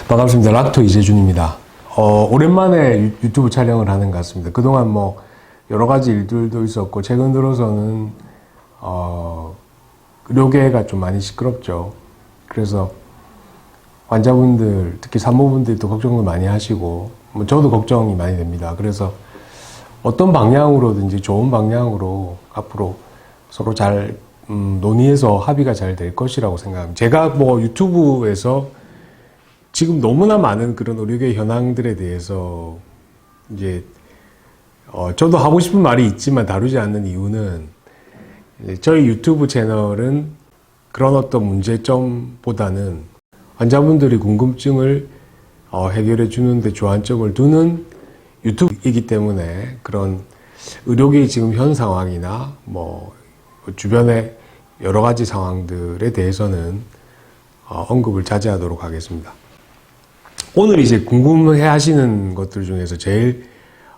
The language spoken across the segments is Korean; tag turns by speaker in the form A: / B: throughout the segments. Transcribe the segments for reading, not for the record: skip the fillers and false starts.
A: 반갑습니다. 락토 이재준입니다. 오랜만에 유튜브 촬영을 하는 것 같습니다. 그동안 뭐 여러 가지 일들도 있었고 최근 들어서는 의료계가 좀 많이 시끄럽죠. 그래서 환자분들, 특히 산모분들도 걱정도 많이 하시고 뭐 저도 걱정이 많이 됩니다. 그래서 어떤 방향으로든지 좋은 방향으로 앞으로 서로 잘 논의해서 합의가 잘 될 것이라고 생각합니다. 제가 뭐 유튜브에서 지금 너무나 많은 그런 의료계 현황들에 대해서 이제 저도 하고 싶은 말이 있지만 다루지 않는 이유는 저희 유튜브 채널은 그런 어떤 문제점보다는 환자분들이 궁금증을 해결해 주는데 주안점을 두는 유튜브이기 때문에 그런 의료계의 지금 현 상황이나 뭐 주변의 여러 가지 상황들에 대해서는 언급을 자제하도록 하겠습니다. 오늘 이제 궁금해 하시는 것들 중에서 제일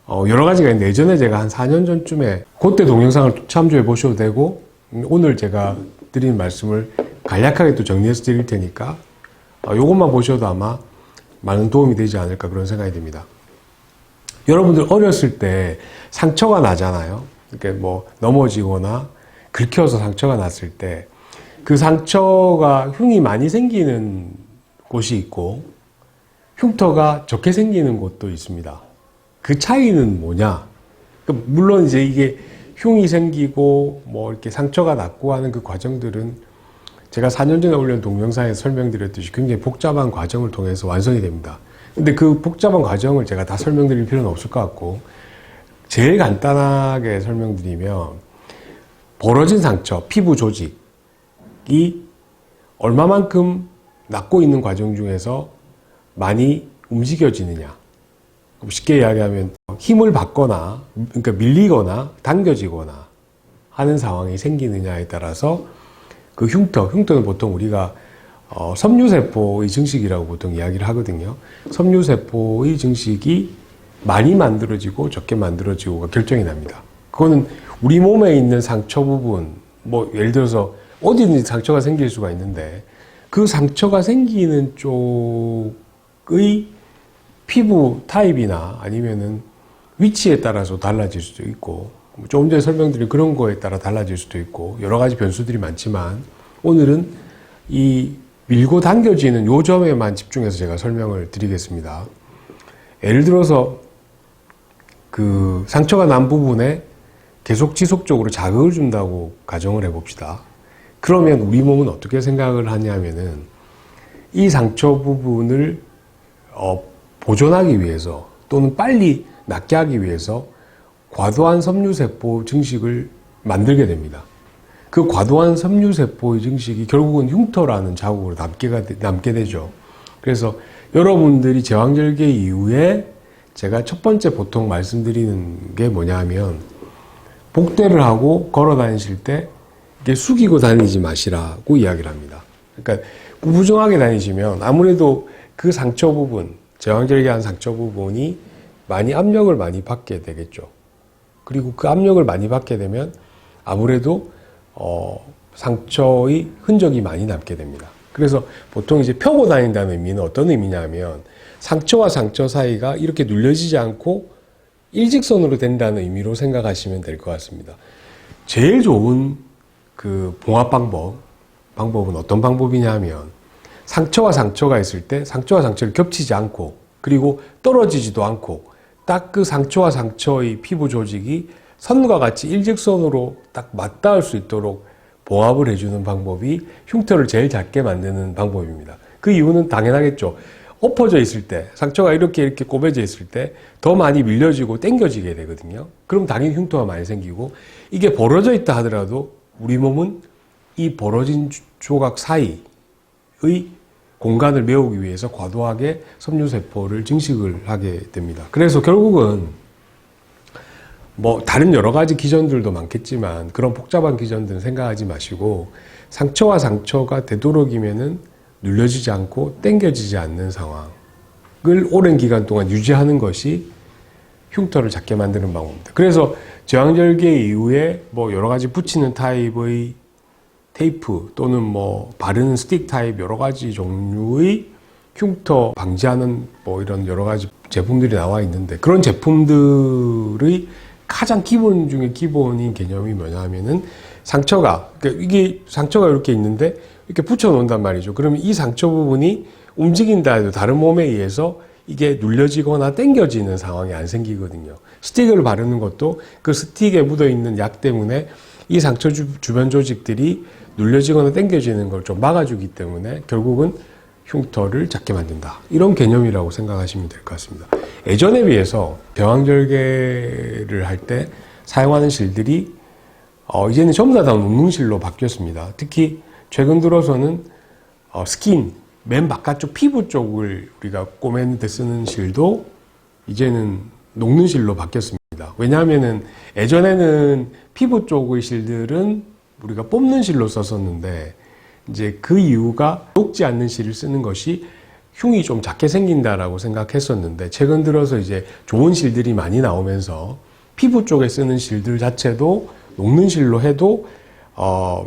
A: 여러 가지가 있는데 예전에 제가 한 4년 전쯤에 그때 동영상을 참조해 보셔도 되고 오늘 제가 드리는 말씀을 간략하게 또 정리해서 드릴 테니까 이것만 보셔도 아마 많은 도움이 되지 않을까 그런 생각이 듭니다. 여러분들 어렸을 때 상처가 나잖아요. 이렇게 뭐 넘어지거나 긁혀서 상처가 났을 때 그 상처가 흉이 많이 생기는 곳이 있고 흉터가 적게 생기는 곳도 있습니다. 그 차이는 뭐냐? 물론 이제 이게 흉이 생기고 뭐 이렇게 상처가 났고 하는 그 과정들은 제가 4년 전에 올린 동영상에 설명드렸듯이 굉장히 복잡한 과정을 통해서 완성이 됩니다. 근데 그 복잡한 과정을 제가 다 설명드릴 필요는 없을 것 같고 제일 간단하게 설명드리면 벌어진 상처, 피부 조직이 얼마만큼 낫고 있는 과정 중에서 많이 움직여지느냐. 쉽게 이야기하면 힘을 받거나 그러니까 밀리거나 당겨지거나 하는 상황이 생기느냐에 따라서 그 흉터는 보통 우리가 섬유세포의 증식이라고 보통 이야기를 하거든요. 섬유세포의 증식이 많이 만들어지고 적게 만들어지고가 결정이 납니다. 그거는 우리 몸에 있는 상처 부분, 뭐 예를 들어서 어디든지 상처가 생길 수가 있는데 그 상처가 생기는 쪽의 피부 타입이나 아니면은 위치에 따라서 달라질 수도 있고 조금 전에 설명드린 그런 거에 따라 달라질 수도 있고 여러 가지 변수들이 많지만 오늘은 이 밀고 당겨지는 요 점에만 집중해서 제가 설명을 드리겠습니다. 예를 들어서 그 상처가 난 부분에 계속 지속적으로 자극을 준다고 가정을 해봅시다. 그러면 우리 몸은 어떻게 생각을 하냐면은 이 상처 부분을 보존하기 위해서 또는 빨리 낫게 하기 위해서 과도한 섬유세포 증식을 만들게 됩니다. 그 과도한 섬유세포의 증식이 결국은 흉터라는 자국으로 남게 되죠. 그래서 여러분들이 제왕절개 이후에 제가 첫 번째 보통 말씀드리는 게 뭐냐 하면 복대를 하고 걸어 다니실 때 이렇게 숙이고 다니지 마시라고 이야기를 합니다. 그러니까 구부정하게 다니시면 아무래도 그 상처 부분, 제왕절개한 상처 부분이 많이 압력을 많이 받게 되겠죠. 그리고 그 압력을 많이 받게 되면 아무래도 상처의 흔적이 많이 남게 됩니다. 그래서 보통 이제 펴고 다닌다는 의미는 어떤 의미냐면 상처와 상처 사이가 이렇게 눌려지지 않고 일직선으로 된다는 의미로 생각하시면 될 것 같습니다. 제일 좋은 그 봉합 방법은 어떤 방법이냐 하면 상처와 상처가 있을 때 상처와 상처를 겹치지 않고 그리고 떨어지지도 않고 딱 그 상처와 상처의 피부 조직이 선과 같이 일직선으로 딱 맞닿을 수 있도록 봉합을 해주는 방법이 흉터를 제일 작게 만드는 방법입니다. 그 이유는 당연하겠죠. 엎어져 있을 때, 상처가 이렇게 꼬매져 있을 때 더 많이 밀려지고 당겨지게 되거든요. 그럼 당연히 흉터가 많이 생기고 이게 벌어져 있다 하더라도 우리 몸은 이 벌어진 조각 사이의 공간을 메우기 위해서 과도하게 섬유세포를 증식을 하게 됩니다. 그래서 결국은 뭐 다른 여러 가지 기전들도 많겠지만 그런 복잡한 기전들은 생각하지 마시고 상처와 상처가 되도록이면은 눌려지지 않고 당겨지지 않는 상황을 오랜 기간 동안 유지하는 것이 흉터를 작게 만드는 방법입니다. 그래서 제왕절개 이후에 뭐 여러 가지 붙이는 타입의 테이프 또는 뭐 바르는 스틱 타입 여러 가지 종류의 흉터 방지하는 뭐 이런 여러 가지 제품들이 나와 있는데, 그런 제품들의 가장 기본 중에 기본인 개념이 뭐냐 하면은 상처가, 그러니까 이게 상처가 이렇게 있는데 이렇게 붙여 놓는단 말이죠. 그러면 이 상처 부분이 움직인다 해도 다른 몸에 의해서 이게 눌려지거나 당겨지는 상황이 안 생기거든요. 스틱을 바르는 것도 그 스틱에 묻어 있는 약 때문에 이 상처 주변 조직들이 눌려지거나 당겨지는 걸 좀 막아주기 때문에 결국은 흉터를 작게 만든다. 이런 개념이라고 생각하시면 될 것 같습니다. 예전에 비해서 대왕절개를 할 때 사용하는 실들이 이제는 전부 다 녹능실로 바뀌었습니다. 특히 최근 들어서는 스킨, 맨 바깥쪽 피부 쪽을 우리가 꼬매는 데 쓰는 실도 이제는 녹는 실로 바뀌었습니다. 왜냐하면은 예전에는 피부 쪽의 실들은 우리가 뽑는 실로 썼었는데, 이제 그 이유가 녹지 않는 실을 쓰는 것이 흉이 좀 작게 생긴다라고 생각했었는데, 최근 들어서 이제 좋은 실들이 많이 나오면서 피부 쪽에 쓰는 실들 자체도 녹는 실로 해도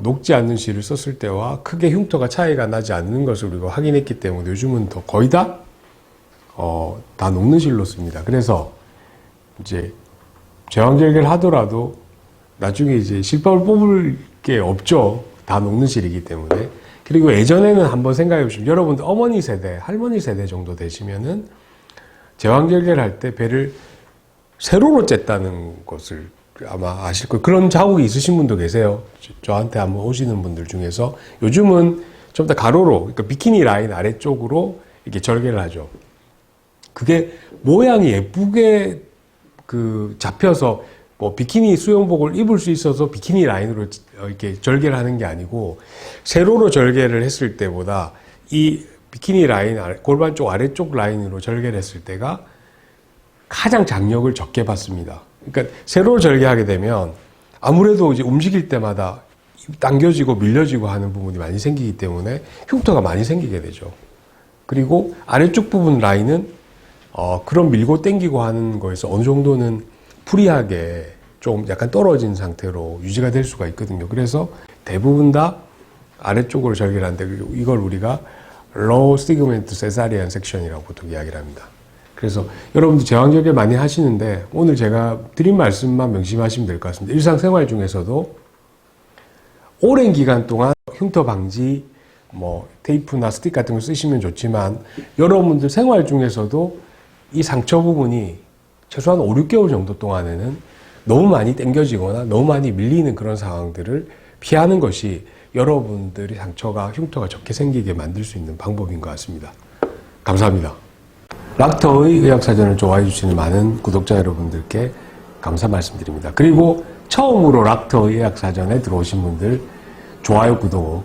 A: 녹지 않는 실을 썼을 때와 크게 흉터가 차이가 나지 않는 것을 우리가 확인했기 때문에 요즘은 더 거의 다 녹는 실로 씁니다. 그래서 이제 제왕절개를 하더라도 나중에 이제 실밥을 뽑을 게 없죠. 다 녹는 실이기 때문에. 그리고 예전에는 한번 생각해 보시면, 여러분들 어머니 세대, 할머니 세대 정도 되시면은 제왕절개를 할 때 배를 세로로 쬐다는 것을 아마 아실 거예요. 그런 자국이 있으신 분도 계세요. 저한테 한번 오시는 분들 중에서. 요즘은 좀 더 가로로, 그러니까 비키니 라인 아래쪽으로 이렇게 절개를 하죠. 그게 모양이 예쁘게 잡혀서 뭐 비키니 수영복을 입을 수 있어서 비키니 라인으로 이렇게 절개를 하는 게 아니고, 세로로 절개를 했을 때보다 이 비키니 라인, 골반 쪽 아래쪽 라인으로 절개를 했을 때가 가장 장력을 적게 받습니다. 그러니까 세로로 절개하게 되면 아무래도 이제 움직일 때마다 당겨지고 밀려지고 하는 부분이 많이 생기기 때문에 흉터가 많이 생기게 되죠. 그리고 아래쪽 부분 라인은 그런 밀고 당기고 하는 거에서 어느 정도는 프리하게 좀 약간 떨어진 상태로 유지가 될 수가 있거든요. 그래서 대부분 다 아래쪽으로 절개를 하는데, 이걸 우리가 low segment cesarean section이라고 보통 이야기를 합니다. 그래서 여러분들 제왕절개 많이 하시는데 오늘 제가 드린 말씀만 명심하시면 될 것 같습니다. 일상생활 중에서도 오랜 기간 동안 흉터 방지 뭐 테이프나 스틱 같은 거 쓰시면 좋지만, 여러분들 생활 중에서도 이 상처 부분이 최소한 5, 6개월 정도 동안에는 너무 많이 당겨지거나 너무 많이 밀리는 그런 상황들을 피하는 것이 여러분들이 흉터가 적게 생기게 만들 수 있는 방법인 것 같습니다. 감사합니다. 락터의 의학사전을 좋아해 주시는 많은 구독자 여러분들께 감사 말씀드립니다. 그리고 처음으로 락터의 의학사전에 들어오신 분들 좋아요, 구독을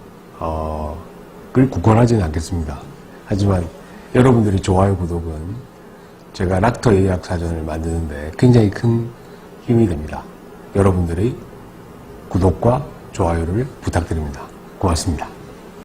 A: 굳건하지는 않겠습니다. 하지만 여러분들이 좋아요, 구독은 제가 락터의 의학사전을 만드는데 굉장히 큰 힘이 됩니다. 여러분들의 구독과 좋아요를 부탁드립니다. 고맙습니다.